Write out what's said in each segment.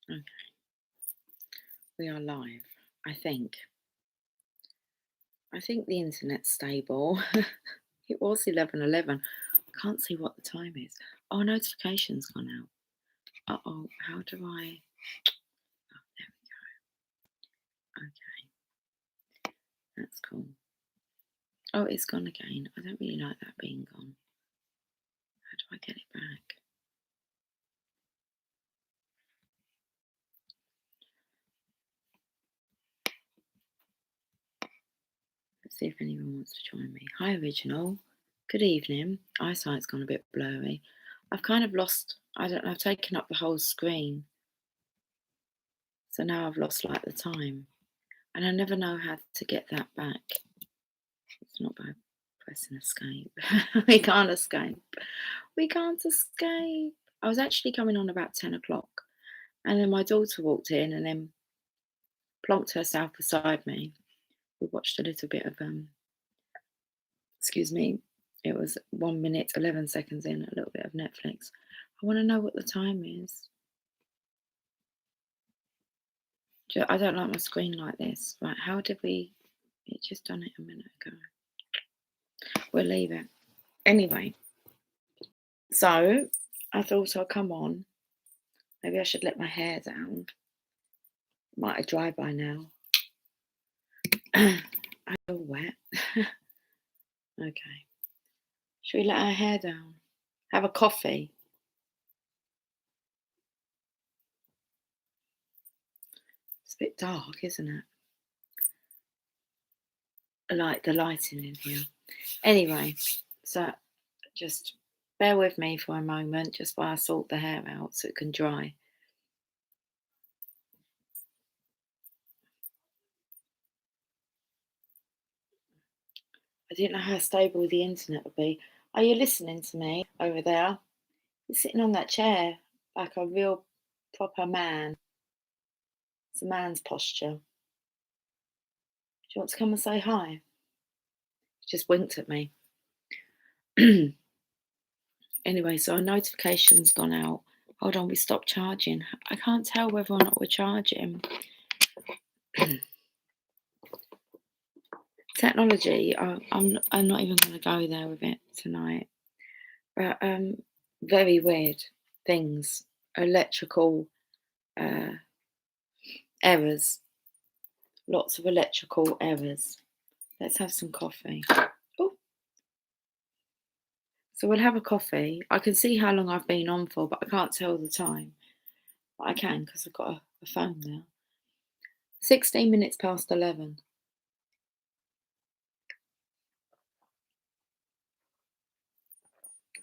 Okay, we are live. I think. I think the internet's stable. It was 11:11. I can't see what the time is. Oh, notification's gone out. Uh-oh, how do I? Oh, there we go. Okay, that's cool. Oh, it's gone again. I don't really like that being gone. How do I get it back? Let's see if anyone wants to join me. Hi, Original. Good evening. Eyesight's gone a bit blurry. I've kind of lost, I don't know, I've taken up the whole screen. So now I've lost like the time. And I never know how to get that back. It's not by pressing escape. We can't escape. We can't escape. I was actually coming on about 10 o'clock. And then my daughter walked in and then plonked herself beside me. We watched a little bit of, excuse me, it was 1 minute, 11 seconds in, a little bit of Netflix. I want to know what the time is. I don't like my screen like this. Right, how did we? It just done it a minute ago. We'll leave it. Anyway, so I thought I'll come on. Maybe I should let my hair down. Might have dried by now. I feel wet. Okay. Should we let our hair down? Have a coffee? It's a bit dark, isn't it? I like the lighting in here. Anyway, so just bear with me for a moment just while I sort the hair out so it can dry. I didn't know how stable the internet would be. Are you listening to me over there? You're sitting on that chair like a real proper man. It's a man's posture. Do you want to come and say hi? He just winked at me. Anyway, so our notification's gone out. Hold on, we stopped charging. I can't tell whether or not we're charging. Technology, I'm not even going to go there with it tonight. But very weird things, electrical errors, lots of electrical errors. Let's have some coffee. Oh, so we'll have a coffee. I can see how long I've been on for, but I can't tell the time. But I can because I've got a phone now. 16 minutes past 11.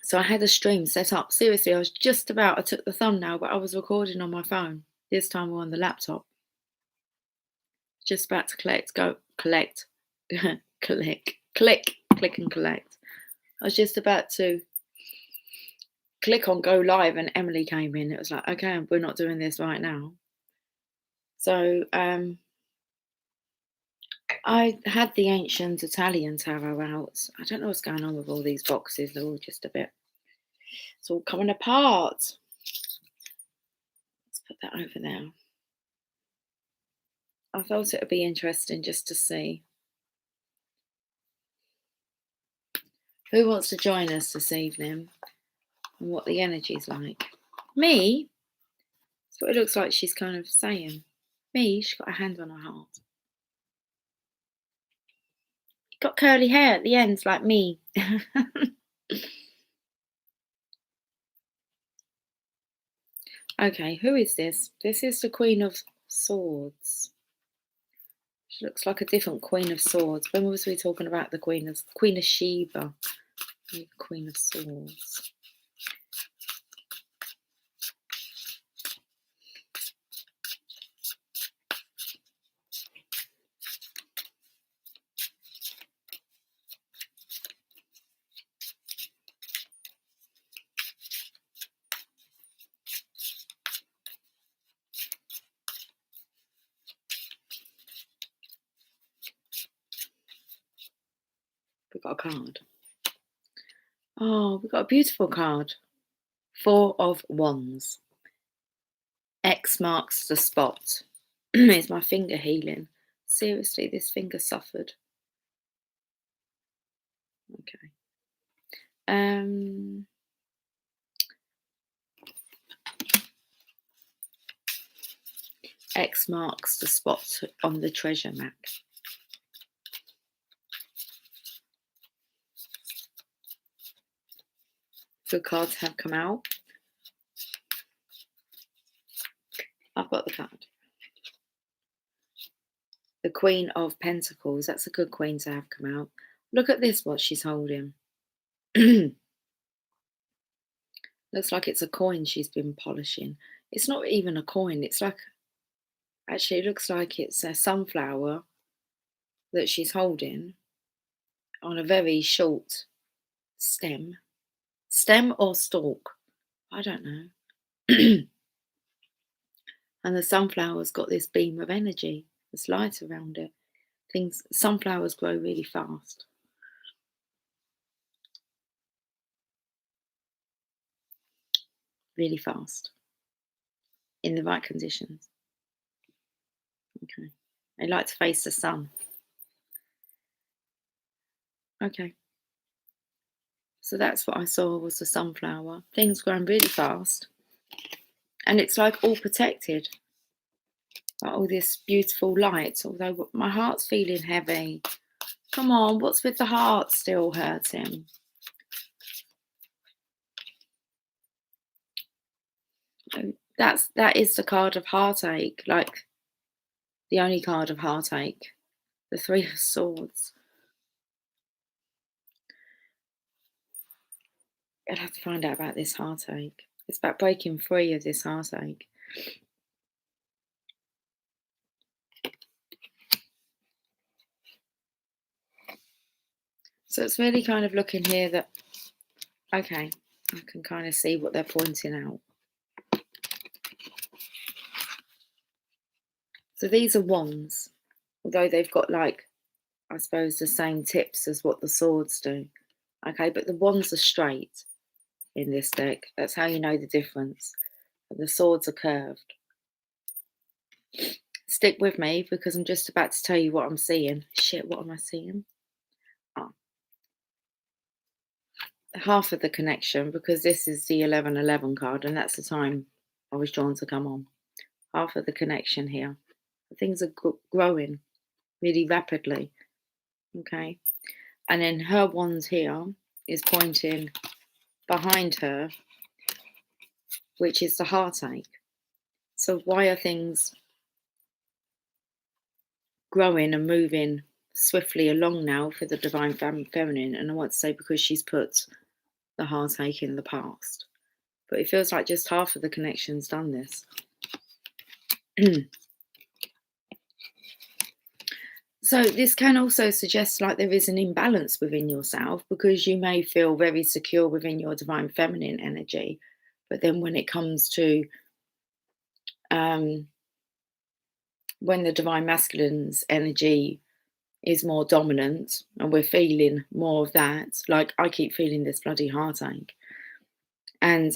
So I had a stream set up. Seriously, I took the thumbnail, but I was recording on my phone. This time we're on the laptop. Just about to collect, click and collect. I was just about to click on go live and Emily came in. It was like, okay, we're not doing this right now. So I had the ancient Italian tarot out. I don't know what's going on with all these boxes. They're all just a bit, it's all coming apart. Let's put that over there. I thought it would be interesting just to see who wants to join us this evening and what the energy's like. Me? That's what it looks like she's kind of saying. Me? She's got a hand on her heart. Got curly hair at the ends like me. Okay, who is this? This is the Queen of Swords. She looks like a different Queen of Swords. When was we talking about the Queen of Sheba? Queen of Swords. We've got a card. Oh, we've got a beautiful card. Four of Wands. X marks the spot. Is my finger healing? Seriously, this finger suffered. Okay. X marks the spot on the treasure map. Good cards have come out. I've got the card. The Queen of Pentacles. That's a good queen to have come out. Look at this, what she's holding. Looks like it's a coin she's been polishing. It's not even a coin. It's like, actually, it looks like it's a sunflower that she's holding on a very short stem. Stem or stalk? I don't know. And the sunflower's got this beam of energy, this light around it. Sunflowers grow really fast. Really fast. In the right conditions. Okay. They like to face the sun. Okay. So that's what I saw was the sunflower. Things growing really fast. And it's like all protected by all this beautiful light. Although my heart's feeling heavy. Come on, what's with the heart still hurting? That is the card of heartache, like the only card of heartache. The Three of Swords. I'd have to find out about this heartache. It's about breaking free of this heartache. So it's really kind of looking here that, okay, I can kind of see what they're pointing out. So these are wands, although they've got like, I suppose, the same tips as what the swords do. Okay, but the wands are straight in this deck. That's how you know the difference. The swords are curved. Stick with me because I'm just about to tell you what I'm seeing. Shit, what am I seeing? Oh. Half of the connection, because this is the 1111 card and that's the time I was drawn to come on. Half of the connection here. Things are growing really rapidly. Okay. And then her wand here is pointing behind her, which is the heartache. So why are things growing and moving swiftly along now for the divine feminine? And I want to say because she's put the heartache in the past. But it feels like just half of the connection's done this. So this can also suggest like there is an imbalance within yourself because you may feel very secure within your divine feminine energy. But then when it comes to when the divine masculine's energy is more dominant and we're feeling more of that, like I keep feeling this bloody heartache. And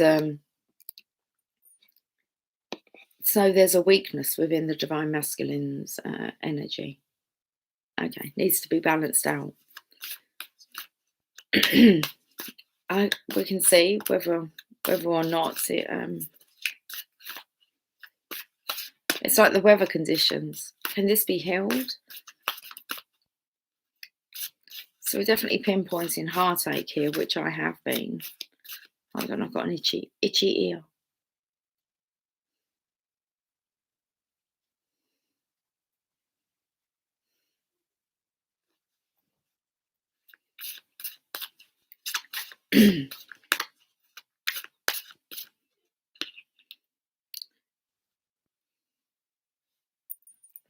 so there's a weakness within the divine masculine's energy. Okay, needs to be balanced out. We can see whether or not it's like the weather conditions. Can this be healed? So we're definitely pinpointing heartache here, which I have been. Hold on, I've got an itchy ear.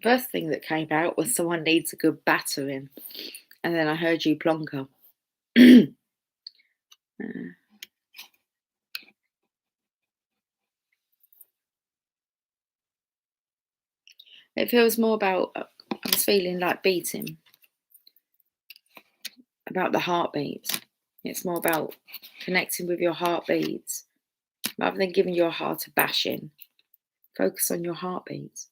First thing that came out was someone needs a good battering, and then I heard you plonker. It feels more about, I was feeling like beating, about the heartbeat. It's more about connecting with your heartbeats rather than giving your heart a bashing. Focus on your heartbeats.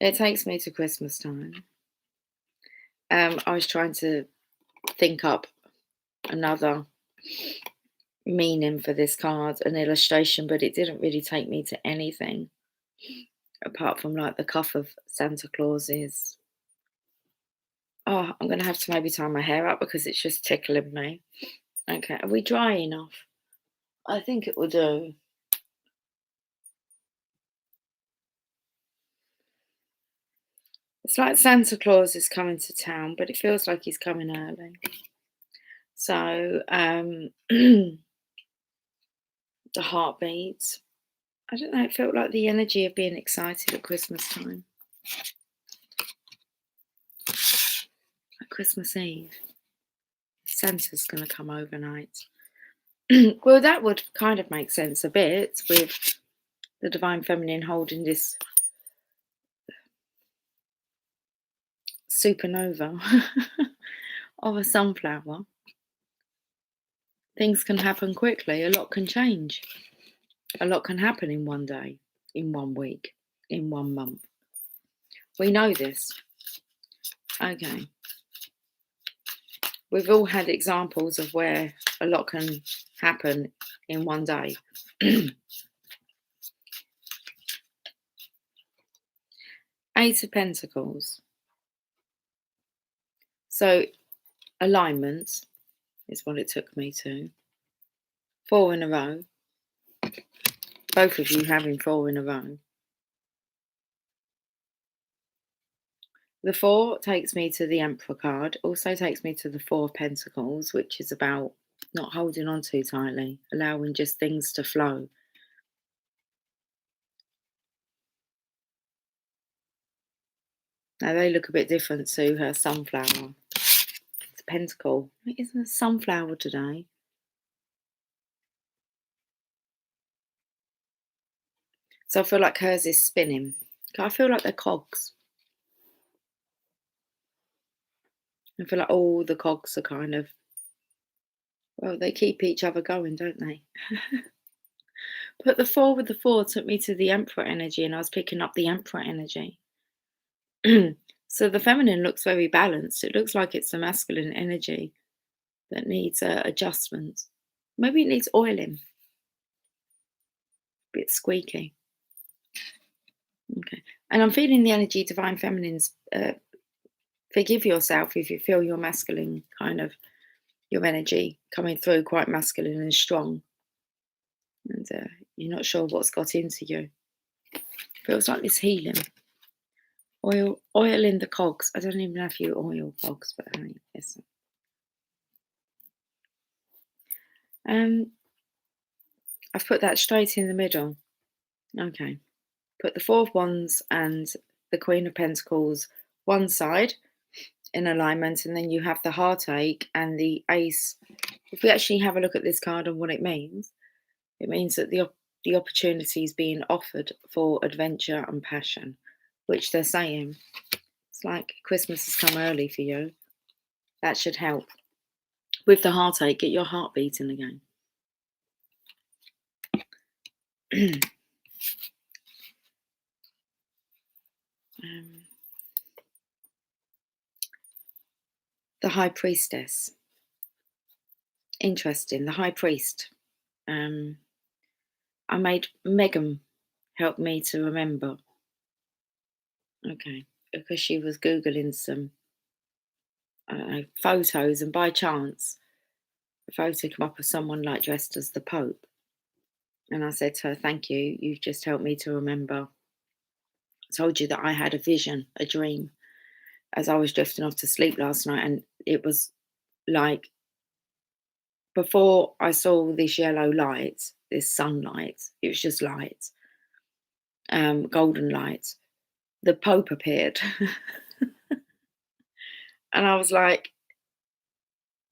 It takes me to Christmas time. I was trying to think up another meaning for this card, an illustration, but it didn't really take me to anything apart from like the cuff of Santa Claus's. Oh, I'm gonna have to maybe tie my hair up because it's just tickling me. Okay, are we dry enough? I think it will do. It's like Santa Claus is coming to town, but it feels like he's coming early. So, the heartbeats. I don't know, it felt like the energy of being excited at Christmas time. At Christmas Eve. Santa's gonna come overnight. Well, that would kind of make sense a bit with the Divine Feminine holding this supernova of a sunflower. Things can happen quickly, a lot can change. A lot can happen in one day, in 1 week, in 1 month. We know this. Okay. We've all had examples of where a lot can happen in 1 day. Eight of Pentacles. So alignment is what it took me to. 4 in a row. Both of you having 4 in a row. The 4 takes me to the Emperor card, also takes me to the 4 of Pentacles, which is about not holding on too tightly, allowing just things to flow. Now they look a bit different to her sunflower. It's a pentacle. It isn't a sunflower today. So I feel like hers is spinning. I feel like they're cogs. I feel like all the cogs are kind of, well, they keep each other going, don't they? But the 4 with the 4 took me to the Emperor energy, and I was picking up the Emperor energy. So the feminine looks very balanced. It looks like it's the masculine energy that needs adjustment. Maybe it needs oiling. A bit squeaky. Okay. And I'm feeling the energy, Divine Feminines. Forgive yourself if you feel your masculine kind of, your energy coming through quite masculine and strong. And you're not sure what's got into you. Feels like this healing. Oil in the cogs. I don't even know if you oil cogs, but I mean, yes. I've put that straight in the middle. Okay. Put the 4 of Wands and the Queen of Pentacles one side in alignment, and then you have the heartache and the Ace. If we actually have a look at this card and what it means that the opportunity is being offered for adventure and passion, which they're saying. It's like Christmas has come early for you. That should help. With the heartache, get your heart beating again. The High Priestess. Interesting. The High Priest. I made Megan help me to remember. Okay. Because she was Googling some photos, and by chance, a photo came up of someone like dressed as the Pope. And I said to her, thank you. You've just helped me to remember. I told you that I had a vision, a dream, as I was drifting off to sleep last night. And it was like, before I saw this yellow light, this sunlight, it was just light, golden light, the Pope appeared. And I was like,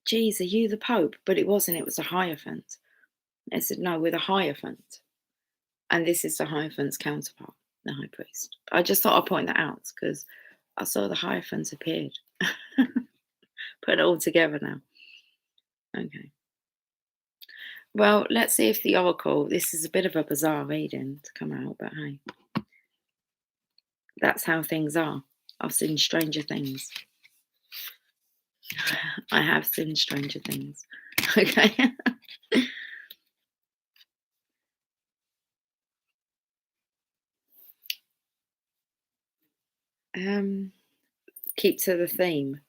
geez, are you the Pope? But it wasn't, it was a Hierophant. I said, no, we're the Hierophant. And this is the Hierophant's counterpart, the High Priest. I just thought I'd point that out because I saw the Hierophant appeared. Put it all together now. Okay. Well, let's see if the oracle. This is a bit of a bizarre reading to come out, but hey, that's how things are. I've seen stranger things. I have seen stranger things. Okay. Keep to the theme.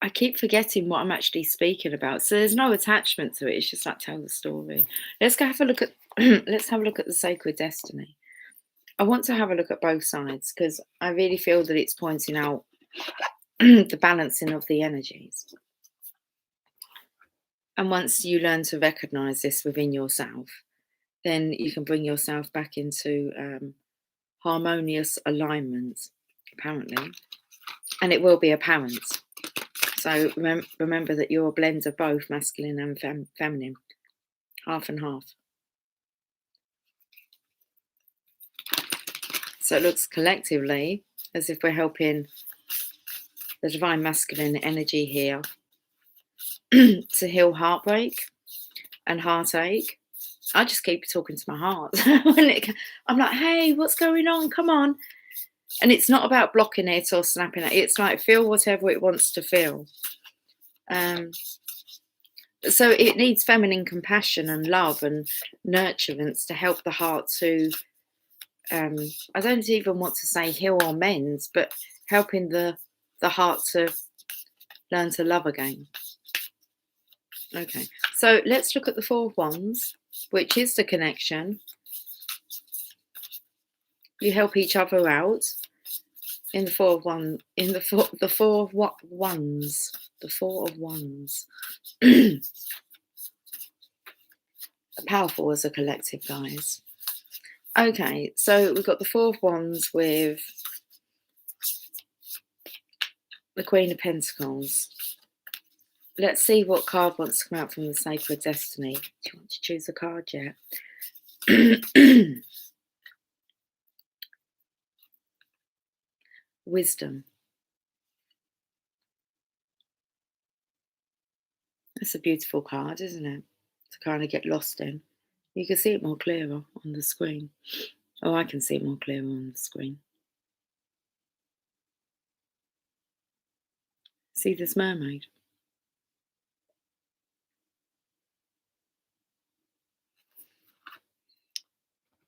I keep forgetting what I'm actually speaking about. So there's no attachment to it. It's just like tell the story. Let's go have a look at let's have a look at the sacred destiny. I want to have a look at both sides because I really feel that it's pointing out the balancing of the energies. And once you learn to recognize this within yourself, then you can bring yourself back into harmonious alignment, apparently. And it will be apparent. So remember that you're a blend of both masculine and feminine, half and half. So it looks collectively as if we're helping the divine masculine energy here to heal heartbreak and heartache. I just keep talking to my heart. I'm like, hey, what's going on? Come on. And it's not about blocking it or snapping it. It's like feel whatever it wants to feel. So it needs feminine compassion and love and nurturance to help the heart to, I don't even want to say heal or mend, but helping the heart to learn to love again. Okay, so let's look at the Four of Wands, which is the connection. You help each other out in the Four of Wands. In the Four of Wands. The Four of Wands. Powerful as a collective, guys. Okay, so we've got the Four of Wands with the Queen of Pentacles. Let's see what card wants to come out from the Sacred Destiny. Do you want to choose a card yet? Wisdom. It's a beautiful card, isn't it? To kind of get lost in. You can see it more clearer on the screen. Oh, I can see it more clearer on the screen. See this mermaid?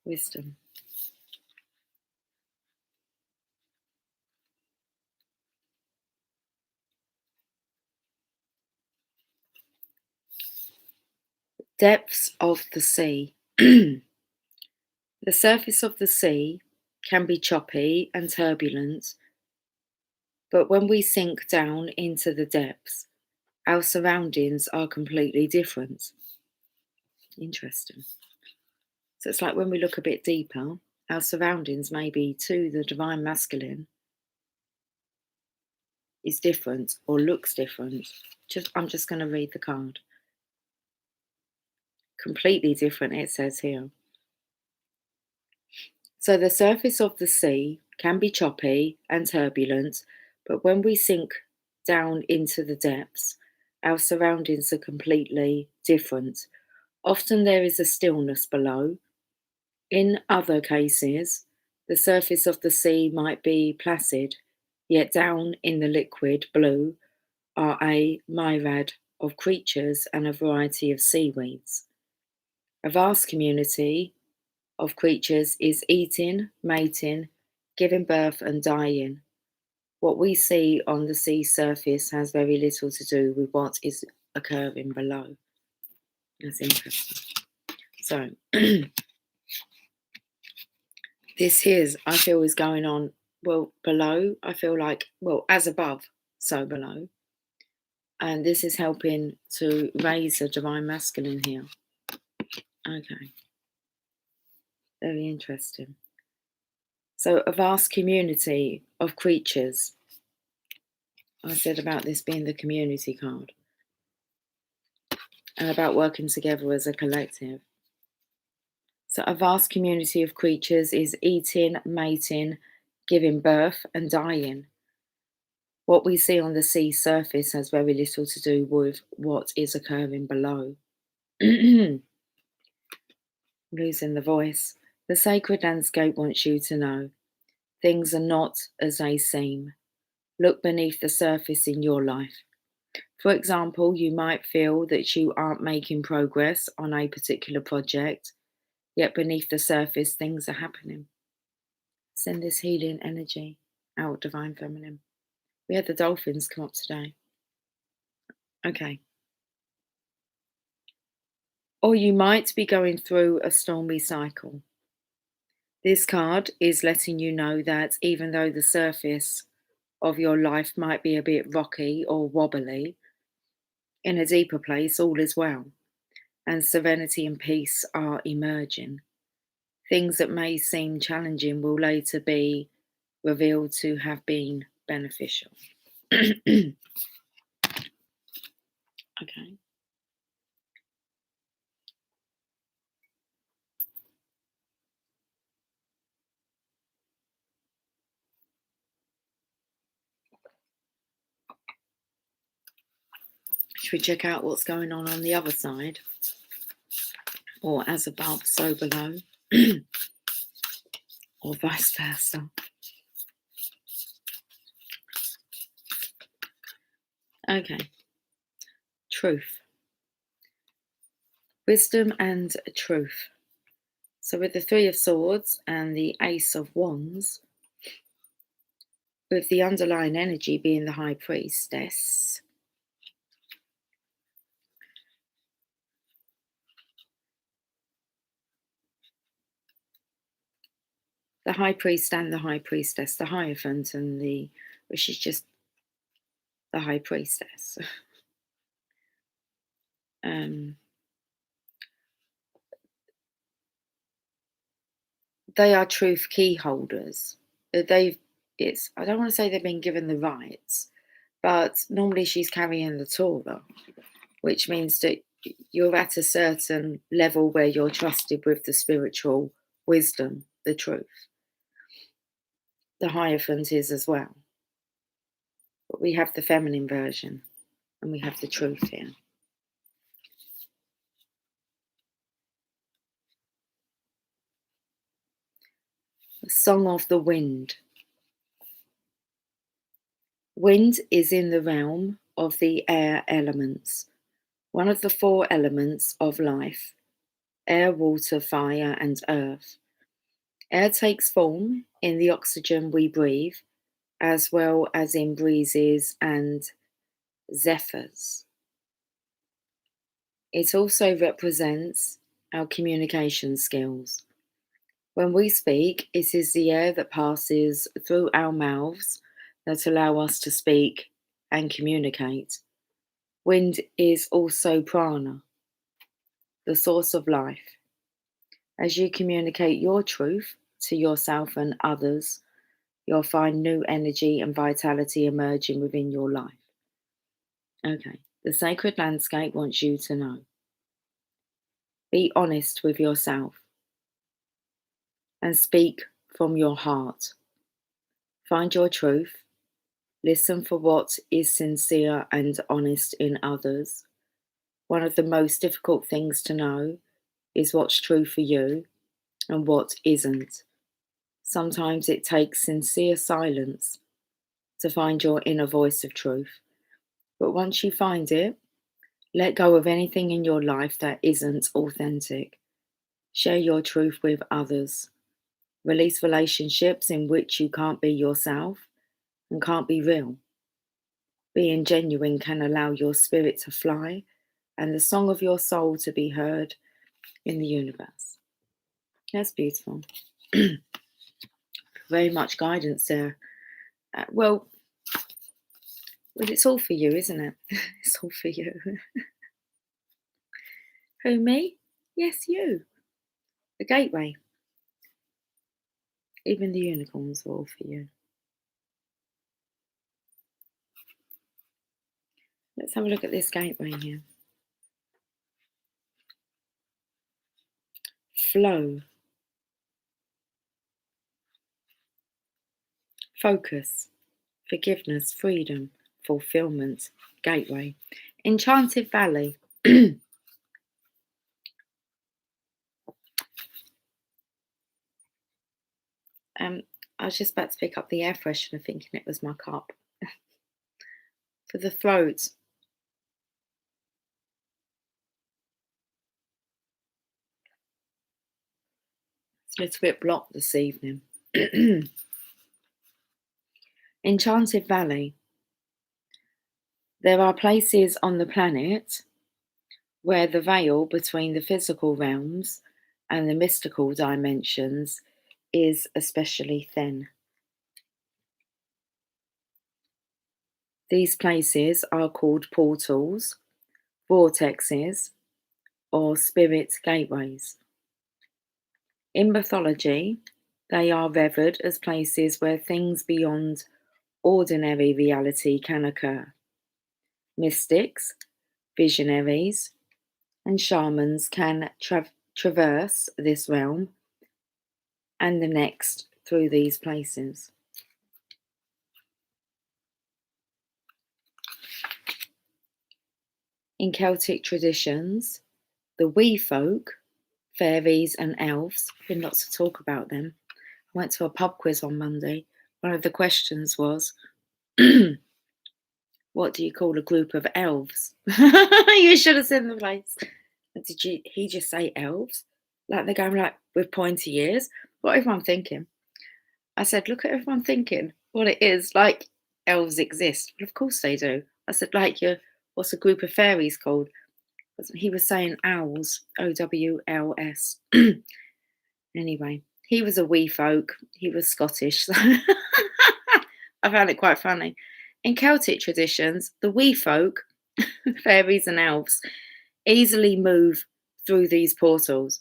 Wisdom. Depths of the sea. The surface of the sea can be choppy and turbulent, but when we sink down into the depths, our surroundings are completely different. Interesting. So it's like when we look a bit deeper, our surroundings maybe to the divine masculine is different or looks different. I'm just going to read the card. Completely different, it says here. So the surface of the sea can be choppy and turbulent, but when we sink down into the depths, our surroundings are completely different. Often there is a stillness below. In other cases, the surface of the sea might be placid, yet down in the liquid blue are a myriad of creatures and a variety of seaweeds. A vast community of creatures is eating, mating, giving birth, and dying. What we see on the sea surface has very little to do with what is occurring below. That's interesting. So, this here, I feel, is going on, well, below. I feel like, well, as above, so below. And this is helping to raise the divine masculine here. Okay. Very interesting. So a vast community of creatures. I said about this being the community card. And about working together as a collective. So a vast community of creatures is eating, mating, giving birth, and dying. What we see on the sea surface has very little to do with what is occurring below. Losing the voice. The sacred landscape wants you to know things are not as they seem. Look beneath the surface in your life. For example, you might feel that you aren't making progress on a particular project, yet beneath the surface, things are happening. Send this healing energy out, Divine Feminine. We had the dolphins come up today. Okay. Or you might be going through a stormy cycle. This card is letting you know that even though the surface of your life might be a bit rocky or wobbly, in a deeper place, all is well, and serenity and peace are emerging. Things that may seem challenging will later be revealed to have been beneficial. Okay. Should we check out what's going on the other side? Or as above, so below? Or vice versa? Okay. Truth. Wisdom and truth. So with the Three of Swords and the Ace of Wands, with the underlying energy being the High Priestess, the High Priest and the High Priestess, the Hierophant and which is just the High Priestess. They are truth key holders. I don't want to say they've been given the rights, but normally she's carrying the Torah, which means that you're at a certain level where you're trusted with the spiritual wisdom, the truth. The Hierophant is as well. But we have the feminine version and we have the truth here. The Song of the Wind. Wind is in the realm of the air elements, one of the four elements of life: air, water, fire, and earth. Air takes form in the oxygen we breathe, as well as in breezes and zephyrs. It also represents our communication skills. When we speak, it is the air that passes through our mouths that allow us to speak and communicate. Wind is also prana, the source of life. As you communicate your truth to yourself and others, you'll find new energy and vitality emerging within your life. Okay, the sacred landscape wants you to know. Be honest with yourself and speak from your heart. Find your truth. Listen for what is sincere and honest in others. One of the most difficult things to know is what's true for you and what isn't. Sometimes it takes sincere silence to find your inner voice of truth. But once you find it, let go of anything in your life that isn't authentic. Share your truth with others. Release relationships in which you can't be yourself and can't be real. Being genuine can allow your spirit to fly and the song of your soul to be heard in the universe. That's beautiful. Very much guidance there. Well, it's all for you, isn't it? It's all for you. Who, me? Yes, you. The gateway. Even the unicorns are all for you. Let's have a look at this gateway here. Flow. Focus. forgiveness, freedom, fulfillment, gateway. Enchanted Valley. I was just about to pick up the air freshener thinking it was my cup. For the throat. It's a little bit blocked this evening. Enchanted Valley. There are places on the planet where the veil between the physical realms and the mystical dimensions is especially thin. These places are called portals, vortexes, or spirit gateways. In mythology, they are revered as places where things beyond ordinary reality can occur. Mystics, visionaries, and shamans can traverse this realm and the next through these places. In Celtic traditions, the wee folk, fairies and elves, been lots of talk about them. I went to a pub quiz on Monday. One of the questions was, what do you call a group of elves? You should have seen the place. He just say elves? Like they're going like with pointy ears? What everyone thinking? I said, look at everyone thinking what it is. Like elves exist. Well, of course they do. I said, like what's a group of fairies called? He was saying owls, OWLS. Anyway, he was a wee folk. He was Scottish. So I found it quite funny. In Celtic traditions, the wee folk, fairies and elves, easily move through these portals.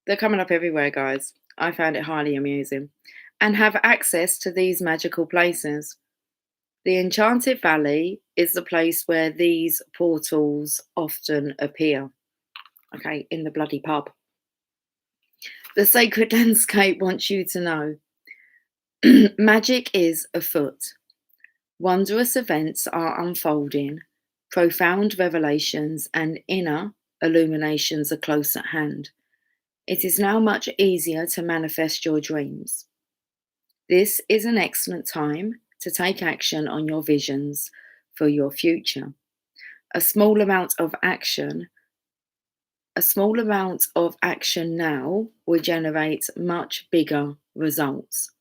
They're coming up everywhere, guys. I found it highly amusing. And have access to these magical places. The Enchanted Valley is the place where these portals often appear. Okay, in the bloody pub. The sacred landscape wants you to know. Magic is afoot. Wondrous events are unfolding. Profound revelations and inner illuminations are close at hand. It is now much easier to manifest your dreams. This is an excellent time to take action on your visions for your future. A small amount of action now will generate much bigger results.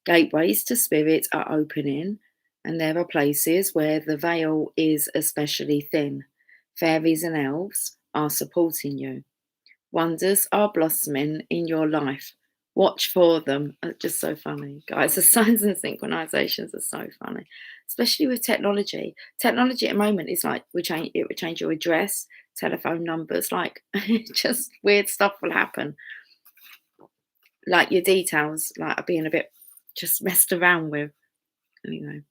Gateways to spirit are opening, and there are places where the veil is especially thin. Fairies and elves are supporting you. Wonders are blossoming in your life. Watch for them. Just so funny, guys. The signs and synchronizations are so funny, especially with technology. Technology at the moment is like it would change your address, telephone numbers, like just weird stuff will happen. Like your details, like are being a bit just messed around with. Anyway.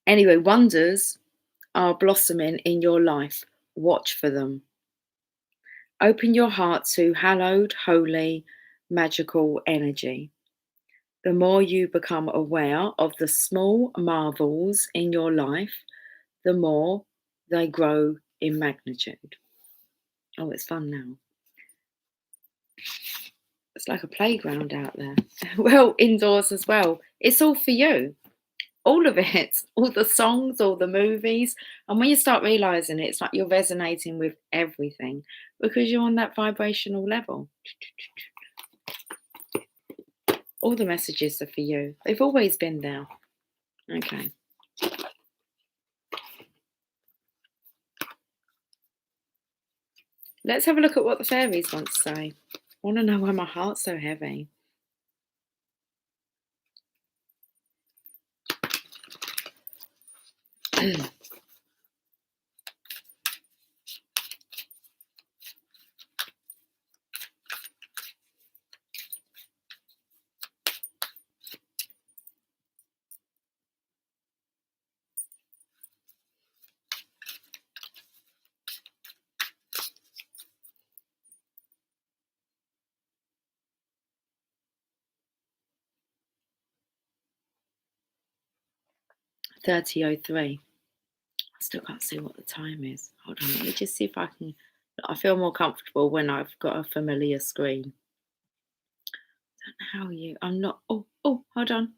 Anyway, wonders are blossoming in your life. Watch for them. Open your heart to hallowed, holy, magical energy. The more you become aware of the small marvels in your life, the more they grow in magnitude. Oh, it's fun now. It's like a playground out there. Well, indoors as well. It's all for you. All of it, all the songs, all the movies. And when you start realizing it, it's like you're resonating with everything because you're on that vibrational level. All the messages are for you. They've always been there. Okay. Let's have a look at what the fairies want to say. I want to know why my heart's so heavy. 30:03. I still can't see what the time is. Hold on, let me just see if I can. I feel more comfortable when I've got a familiar screen. I don't know how you. I'm not. Oh, hold on.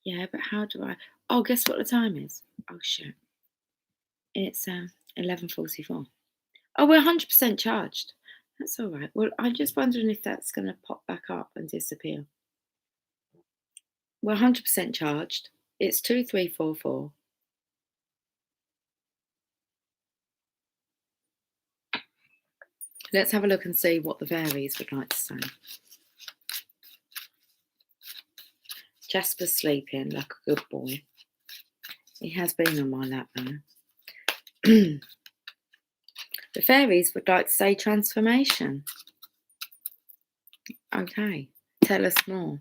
Yeah, but how do I? Oh, guess what the time is? Oh shit. It's 11:44. Oh, we're 100% charged. That's all right. Well, I'm just wondering if that's going to pop back up and disappear. We're 100% charged. It's 2344. Let's have a look and see what the fairies would like to say. Jasper's sleeping like a good boy. He has been on my lap though. The fairies would like to say transformation. Okay, tell us more.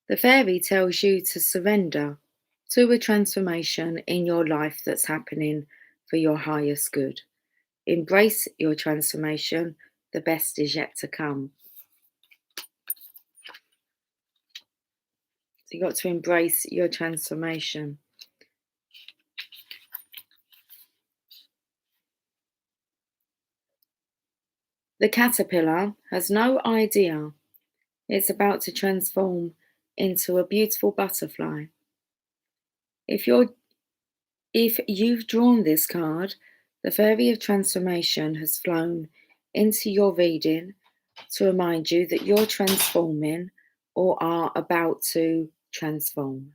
The fairy tells you to surrender to a transformation in your life that's happening for your highest good. Embrace your transformation. The best is yet to come. So you've got to embrace your transformation. The caterpillar has no idea it's about to transform into a beautiful butterfly. If you've drawn this card, the fairy of transformation has flown into your reading to remind you that you're transforming or are about to transform.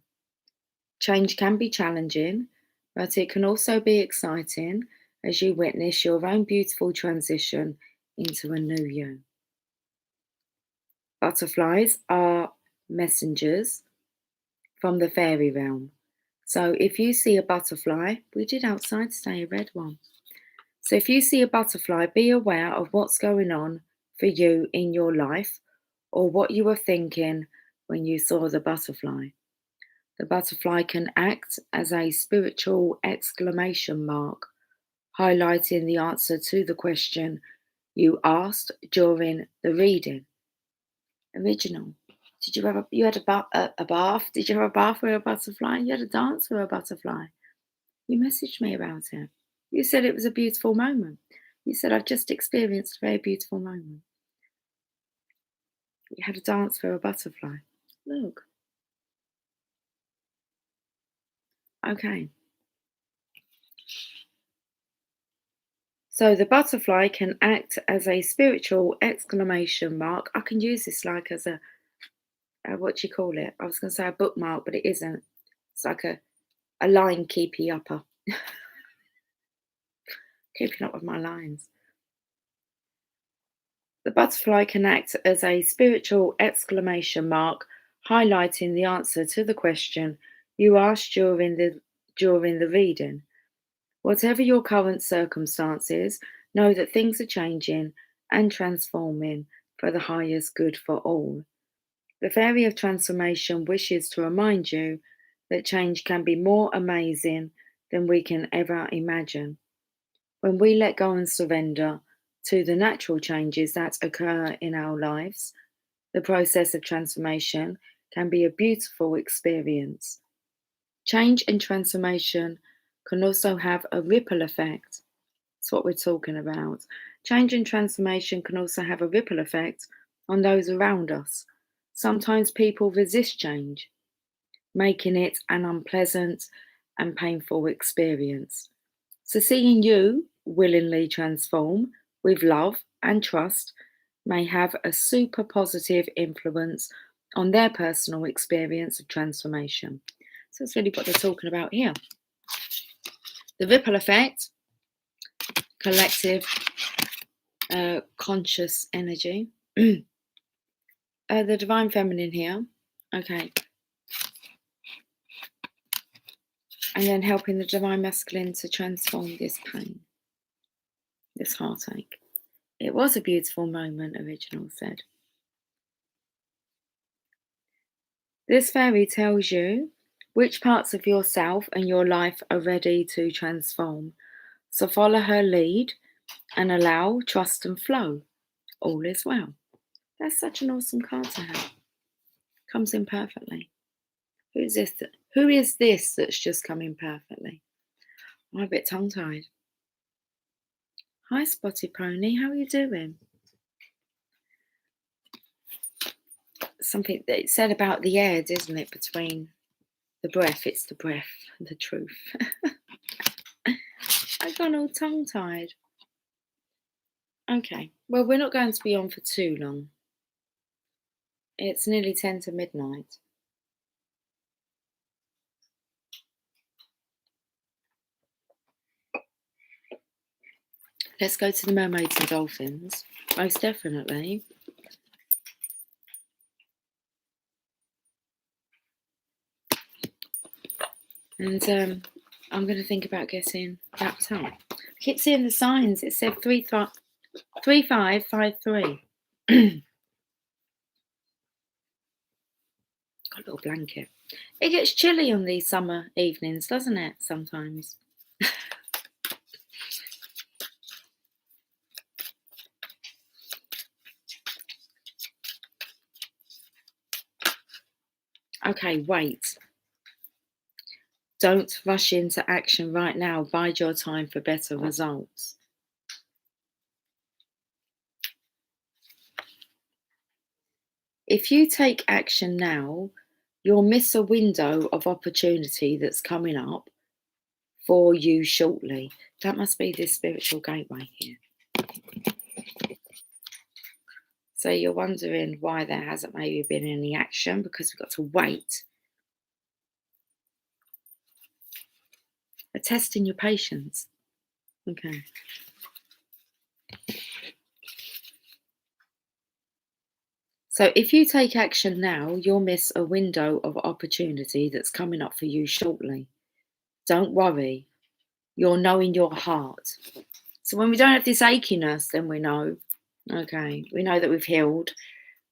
Change can be challenging, but it can also be exciting as you witness your own beautiful transition into a new you. Butterflies are messengers from the fairy realm. So if you see a butterfly, we did outside today a red one. So if you see a butterfly, be aware of what's going on for you in your life or what you were thinking when you saw the butterfly. The butterfly can act as a spiritual exclamation mark, highlighting the answer to the question you asked during the reading. Original. Did you have you had a bath? Did you have a bath with a butterfly? You had a dance with a butterfly. You messaged me about it. You said it was a beautiful moment. You said I've just experienced a very beautiful moment. You had a dance for a butterfly. Look. Okay. So the butterfly can act as a spiritual exclamation mark. I can use this like as a what do you call it? I was going to say a bookmark, but it isn't. It's like a line keepy upper. Keeping up with my lines. The butterfly can act as a spiritual exclamation mark, highlighting the answer to the question you asked during the reading. Whatever your current circumstances, know that things are changing and transforming for the highest good for all. The Fairy of Transformation wishes to remind you that change can be more amazing than we can ever imagine. When we let go and surrender to the natural changes that occur in our lives, the process of transformation can be a beautiful experience. Change and transformation can also have a ripple effect. That's what we're talking about. Change and transformation can also have a ripple effect on those around us. Sometimes people resist change, making it an unpleasant and painful experience. So, seeing you willingly transform with love and trust may have a super positive influence on their personal experience of transformation. So, that's really what they're talking about here. The ripple effect, collective conscious energy. The divine feminine here. Okay. And then helping the divine masculine to transform this pain, this heartache. It was a beautiful moment, Original said. This fairy tells you which parts of yourself and your life are ready to transform. So follow her lead and allow, trust and flow. All is well. That's such an awesome card to have. Comes in perfectly. Who's this? Who is this that's just come in perfectly? I'm a bit tongue-tied. Hi, Spotty Pony. How are you doing? Something that it said about the air, isn't it? Between the breath, it's the breath, the truth. I've gone all tongue-tied. Okay, well, we're not going to be on for too long. It's nearly 10 to midnight. Let's go to the mermaids and dolphins. Most definitely. And I'm going to think about getting wrapped up. I keep seeing the signs. It said 3553. Got a little blanket. It gets chilly on these summer evenings, doesn't it? Sometimes. Okay, wait. Don't rush into action right now. Bide your time for better results. If you take action now, you'll miss a window of opportunity that's coming up for you shortly. That must be this spiritual gateway here. So you're wondering why there hasn't maybe been any action, because we've got to wait. A test in your patience. Okay. So if you take action now, you'll miss a window of opportunity that's coming up for you shortly. Don't worry. You'll know in your heart. So when we don't have this achiness, then we know. Okay, we know that we've healed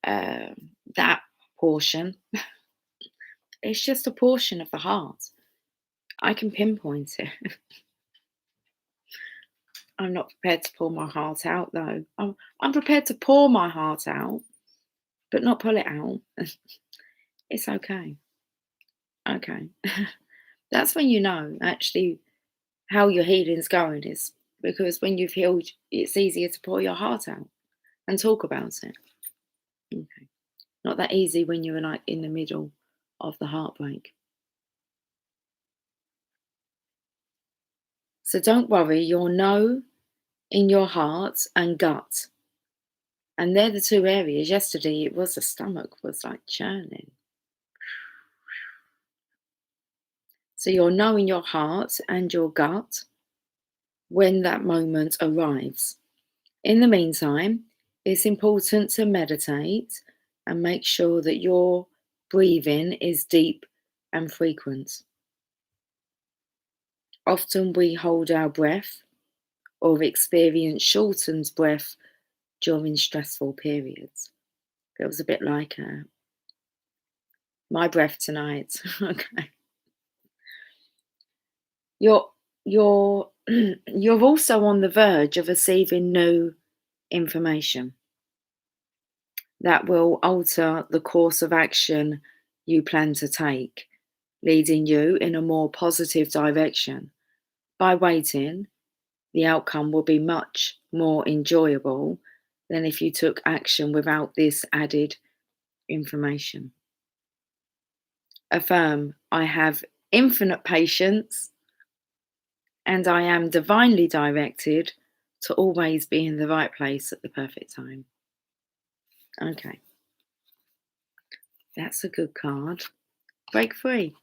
that portion. It's just a portion of the heart. I can pinpoint it. I'm not prepared to pull my heart out, though. I'm prepared to pour my heart out, but not pull it out. It's okay. Okay. That's when you know, actually, how your healing's going is because when you've healed, it's easier to pour your heart out and talk about it. Okay. Not that easy when you're like in the middle of the heartbreak. So don't worry, you'll know in your heart and gut. And they're the two areas. Yesterday it was the stomach was like churning. So you'll know in your heart and your gut when that moment arrives. In the meantime, it's important to meditate and make sure that your breathing is deep and frequent. Often we hold our breath or experience shortened breath during stressful periods. It was a bit like my breath tonight. Okay. You're you're also on the verge of receiving new information that will alter the course of action you plan to take, leading you in a more positive direction. By waiting, the outcome will be much more enjoyable than if you took action without this added information. Affirm, I have infinite patience and I am divinely directed to always be in the right place at the perfect time. Okay. That's a good card. Break free.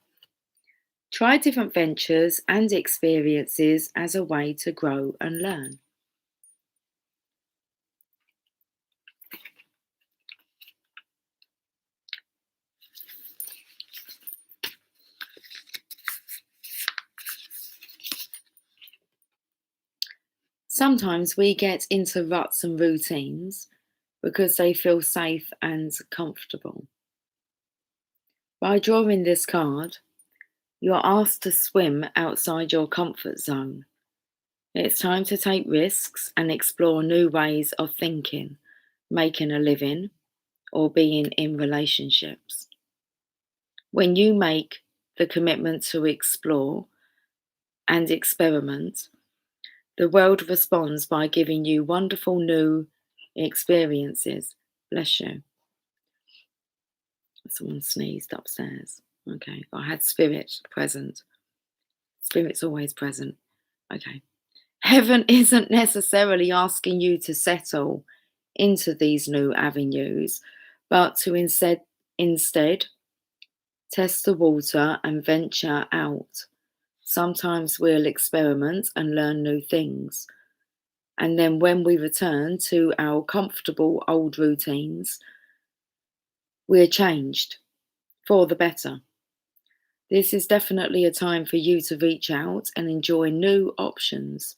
Try different ventures and experiences as a way to grow and learn. Sometimes we get into ruts and routines because they feel safe and comfortable. By drawing this card, you are asked to swim outside your comfort zone. It's time to take risks and explore new ways of thinking, making a living, or being in relationships. When you make the commitment to explore and experiment, the world responds by giving you wonderful new experiences. Bless you. Someone sneezed upstairs. Okay, I had spirit present. Spirit's always present. Okay. Heaven isn't necessarily asking you to settle into these new avenues, but to instead test the water and venture out. Sometimes we'll experiment and learn new things. And then when we return to our comfortable old routines, we're changed for the better. This is definitely a time for you to reach out and enjoy new options.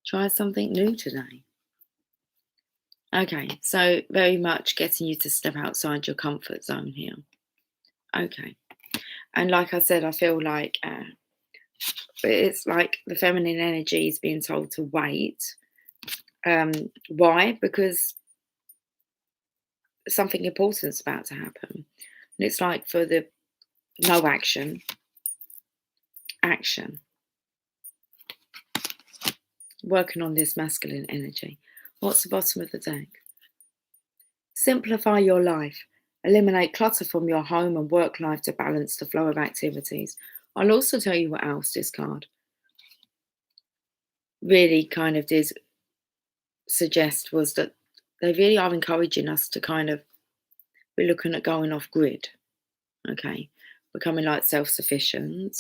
Try something new today. Okay, so very much getting you to step outside your comfort zone here. Okay, and like I said, I feel like it's like the feminine energy is being told to wait. Why? Because something important is about to happen. And it's like for the no action, action. Working on this masculine energy. What's the bottom of the deck? Simplify your life. Eliminate clutter from your home and work life to balance the flow of activities. I'll also tell you what else this card really kind of did suggest was that they really are encouraging us to kind of be looking at going off grid. Okay, becoming like self-sufficient,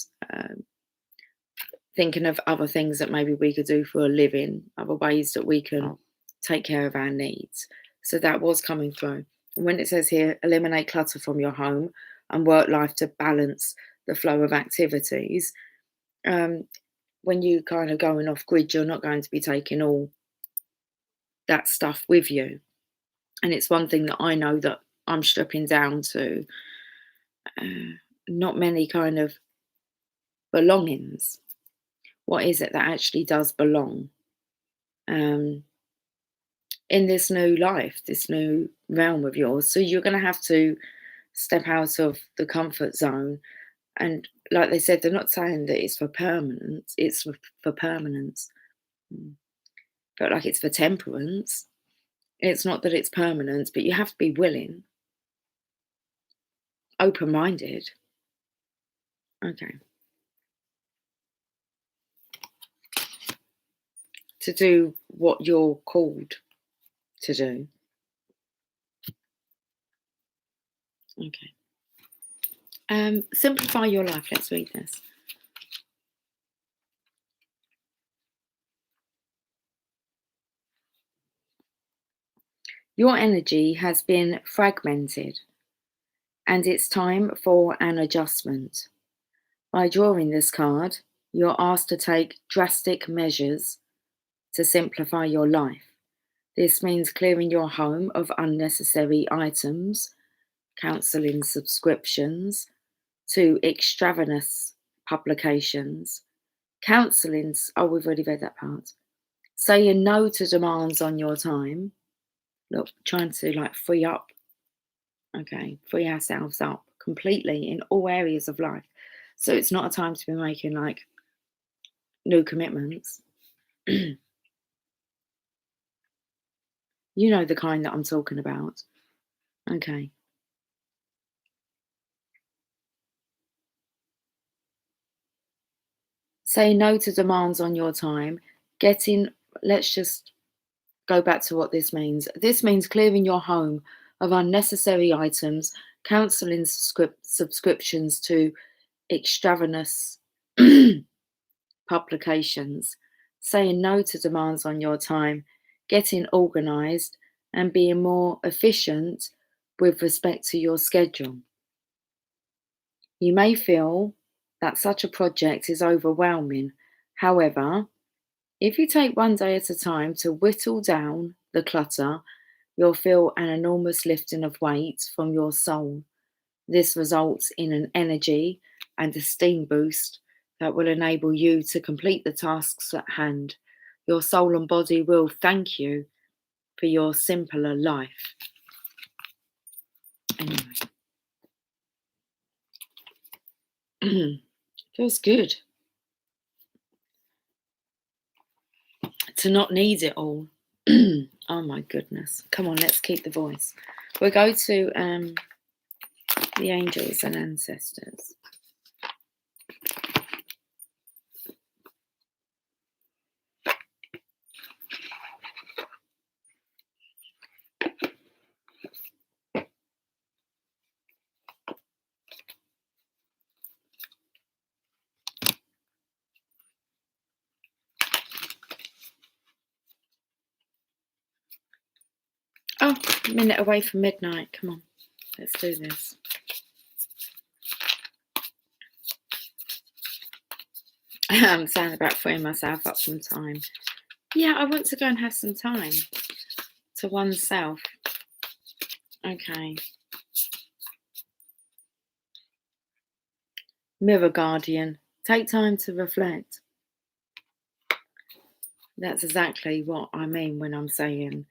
thinking of other things that maybe we could do for a living, other ways that we can take care of our needs. So that was coming through. And when it says here, eliminate clutter from your home and work life to balance the flow of activities, when you kind of going off grid, you're not going to be taking all that stuff with you. And it's one thing that I know that I'm stripping down to not many kind of belongings. What is it that actually does belong in this new life, this new realm of yours? So you're going to have to step out of the comfort zone. And like they said, they're not saying that it's for permanence, it's for permanence. But like it's for temperance. It's not that it's permanent, but you have to be willing, open-minded. Okay. To do what you're called to do. Okay. Simplify your life. Let's read this. Your energy has been fragmented, and it's time for an adjustment. By drawing this card, you're asked to take drastic measures to simplify your life. This means clearing your home of unnecessary items, cancelling subscriptions to extraneous publications, counselling. Oh, we've already read that part. Saying no to demands on your time. Look, trying to like free up. Okay, free ourselves up completely in all areas of life. So it's not a time to be making like new commitments. You know the kind that I'm talking about. Okay. Say no to demands on your time. Let's just go back to what this means. This means clearing your home of unnecessary items, cancelling subscriptions to extraneous publications, saying no to demands on your time, getting organised, and being more efficient with respect to your schedule. You may feel that such a project is overwhelming. However, if you take one day at a time to whittle down the clutter, you'll feel an enormous lifting of weight from your soul. This results in an energy and esteem boost that will enable you to complete the tasks at hand. Your soul and body will thank you for your simpler life. Anyway, Feels good to not need it all. Oh my goodness. Come on, let's keep the voice. We'll go to the angels and ancestors. Oh, a minute away from midnight. Come on, let's do this. I'm saying about freeing myself up from time. Yeah, I want to go and have some time to oneself. Okay. Mirror guardian, take time to reflect. That's exactly what I mean when I'm saying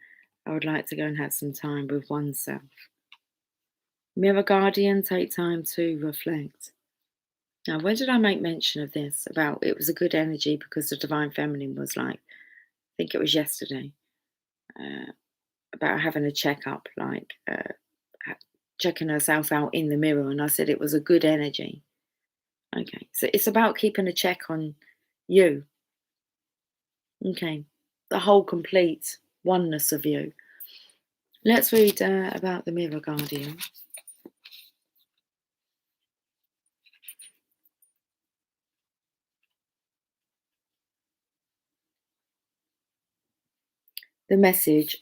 I would like to go and have some time with oneself. Mirror guardian, take time to reflect. Now, when did I make mention of this? About it was a good energy because the Divine Feminine was like, I think it was yesterday, about having a checkup, like checking herself out in the mirror. And I said it was a good energy. Okay, so it's about keeping a check on you. Okay, the whole complete oneness of you. Let's read about the mirror guardian. The message: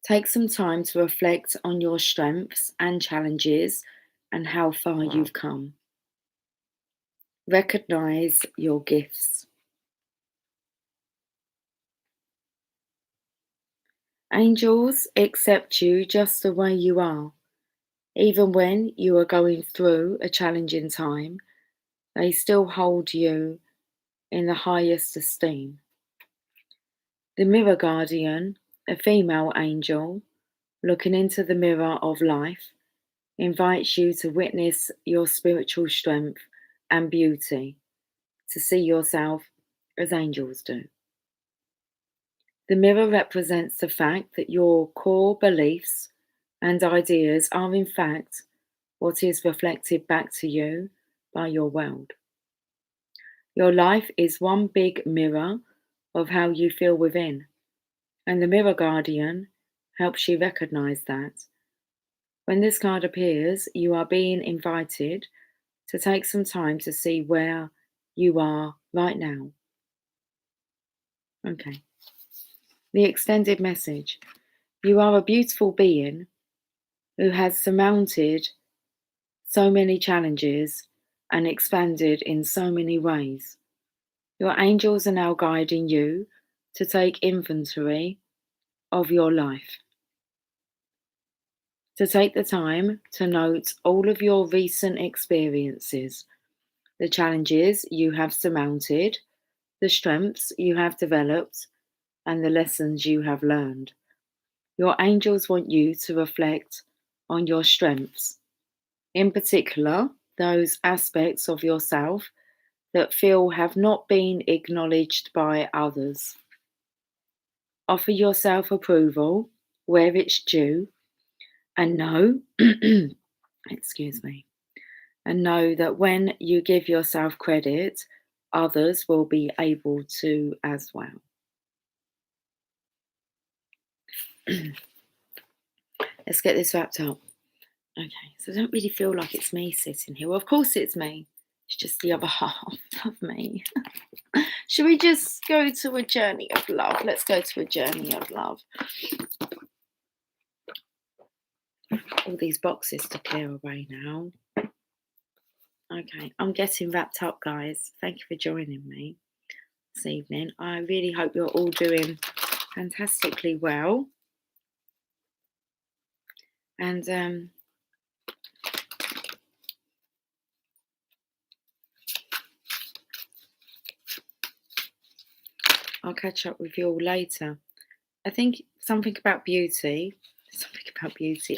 take some time to reflect on your strengths and challenges and how far you've come. Recognize your gifts. Angels accept you just the way you are. Even when you are going through a challenging time, they still hold you in the highest esteem. The mirror guardian, a female angel, looking into the mirror of life, invites you to witness your spiritual strength and beauty, to see yourself as angels do. The mirror represents the fact that your core beliefs and ideas are in fact what is reflected back to you by your world. Your life is one big mirror of how you feel within, and the mirror guardian helps you recognize that. When this card appears, you are being invited to take some time to see where you are right now. Okay. The extended message: you are a beautiful being who has surmounted so many challenges and expanded in so many ways. Your angels are now guiding you to take inventory of your life, to take the time to note all of your recent experiences, the challenges you have surmounted, the strengths you have developed, and the lessons you have learned. Your angels want you to reflect on your strengths, in particular, those aspects of yourself that feel have not been acknowledged by others. Offer yourself approval where it's due and know, excuse me, and know that when you give yourself credit, others will be able to as well. Let's get this wrapped up. Okay, so I don't really feel like it's me sitting here. Well, of course it's me. It's just the other half of me. Should we just go to a journey of love? Let's go to a journey of love. All these boxes to clear away now. Okay, I'm getting wrapped up, guys. Thank you for joining me this evening. I really hope you're all doing fantastically well. And I'll catch up with you all later. I think something about beauty.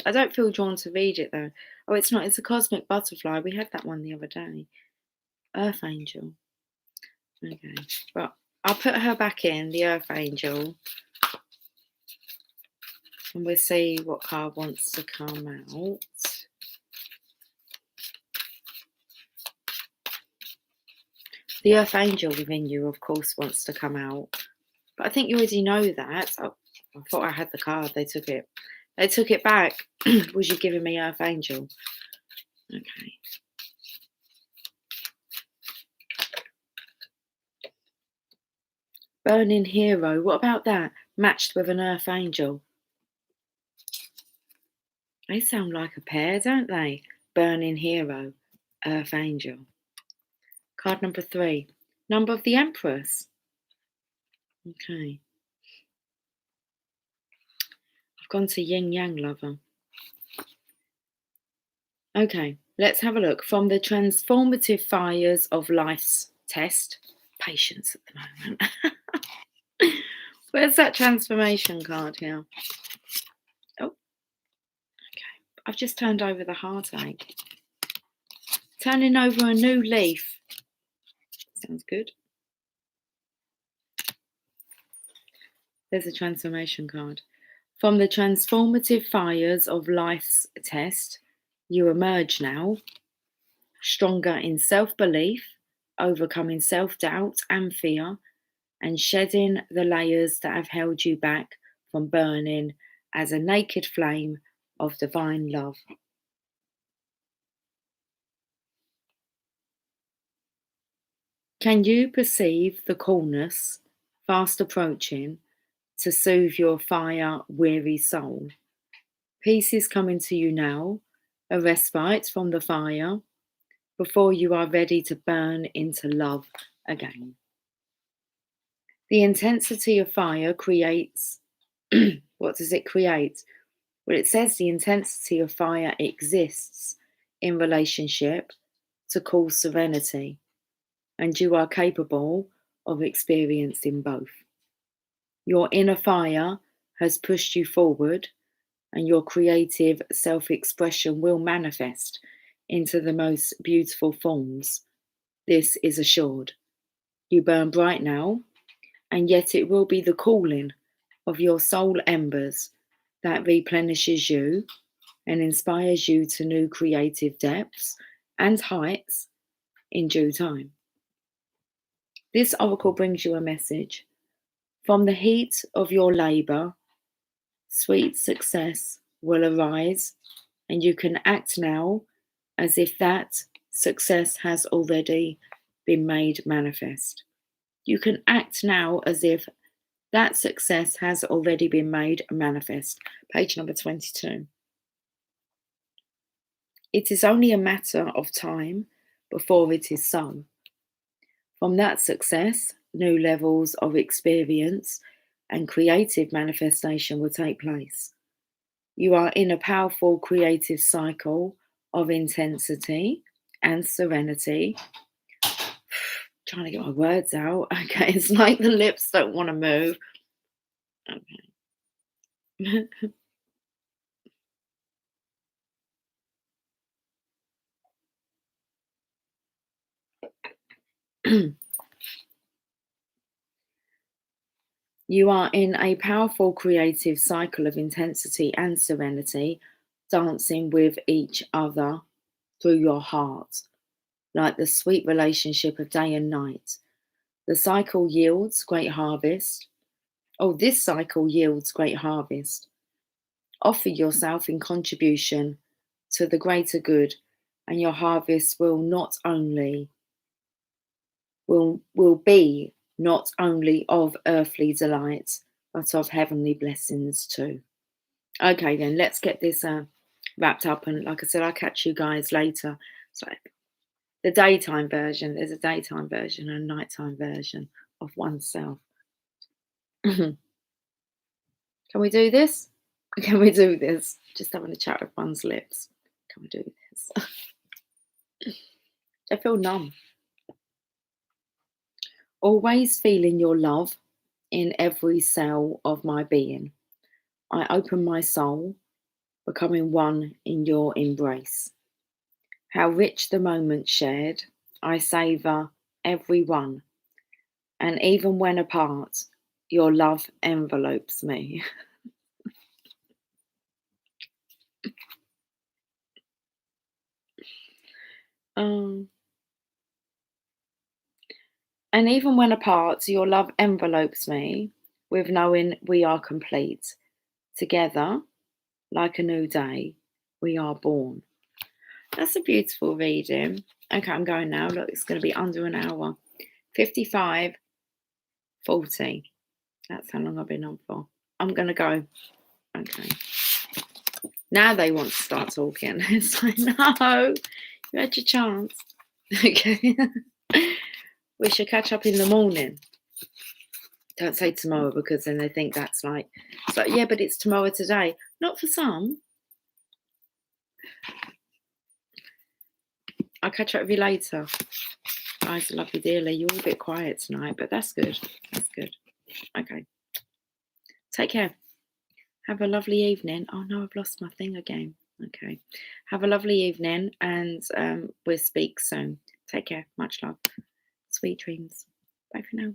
I don't feel drawn to read it though. Oh, it's not. It's a cosmic butterfly. We had that one the other day. Earth Angel. Okay. Well, I'll put her back in, the Earth Angel, and we'll see what card wants to come out. The Earth Angel within you, of course, wants to come out. But I think you already know that. Oh, I thought I had the card. They took it. They took it back. Was you giving me Earth Angel? Okay. Burning Hero. What about that? Matched with an Earth Angel. They sound like a pair, don't they? Burning Hero, Earth Angel. Card number 3. Number of the Empress. Okay. I've gone to Yin Yang Lover. Okay, let's have a look. From the transformative fires of life's test. Patience at the moment. Where's that transformation card here? Oh, okay. I've just turned over the heartache. Turning over a new leaf. Sounds good. There's a transformation card. From the transformative fires of life's test, you emerge now, stronger in self-belief, overcoming self-doubt and fear, and shedding the layers that have held you back from burning as a naked flame of divine love. Can you perceive the coolness fast approaching to soothe your fire-weary soul? Peace is coming to you now, a respite from the fire, before you are ready to burn into love again. The intensity of fire creates, what does it create? Well, it says the intensity of fire exists in relationship to cause serenity, and you are capable of experiencing both. Your inner fire has pushed you forward, and your creative self-expression will manifest into the most beautiful forms. This is assured. You burn bright now, and yet it will be the cooling of your soul embers that replenishes you and inspires you to new creative depths and heights in due time. This oracle brings you a message. From the heat of your labor, sweet success will arise, and you can act now as if that success has already been made manifest. You can act now as if that success has already been made manifest. Page number 22. It is only a matter of time before it is so. From that success, new levels of experience and creative manifestation will take place. You are in a powerful creative cycle of intensity and serenity. Trying to get my words out. Okay, it's like the lips don't want to move. Okay. You are in a powerful creative cycle of intensity and serenity, dancing with each other through your heart, like the sweet relationship of day and night. The cycle yields great harvest. Oh, this cycle yields great harvest. Offer yourself in contribution to the greater good, and your harvest will be not only of earthly delights, but of heavenly blessings too. Okay, then let's get this wrapped up. And like I said, I'll catch you guys later. So the daytime version, there's a daytime version and a nighttime version of oneself. Can we do this? Can we do this? Just having a chat with one's lips. Can we do this? I feel numb. Always feeling your love in every cell of my being. I open my soul, becoming one in your embrace. How rich the moment shared, I savour every one. And even when apart, your love envelopes me. um, and even when apart, your love envelopes me with knowing we are complete. Together, like a new day, we are born. That's a beautiful reading. Okay, I'm going now. Look, it's going to be under an hour. 55:40. That's how long I've been on for. I'm going to go. Okay. Now they want to start talking. It's like, no, you had your chance. Okay. We should catch up in the morning. Don't say tomorrow because then they think that's like, it's like, yeah, but it's tomorrow today. Not for some. I'll catch up with you later. Guys, I love you dearly. You're all a bit quiet tonight, but that's good. That's good. Okay. Take care. Have a lovely evening. Oh no, I've lost my thing again. Okay. Have a lovely evening and we'll speak soon. Take care. Much love. Sweet dreams. Bye for now.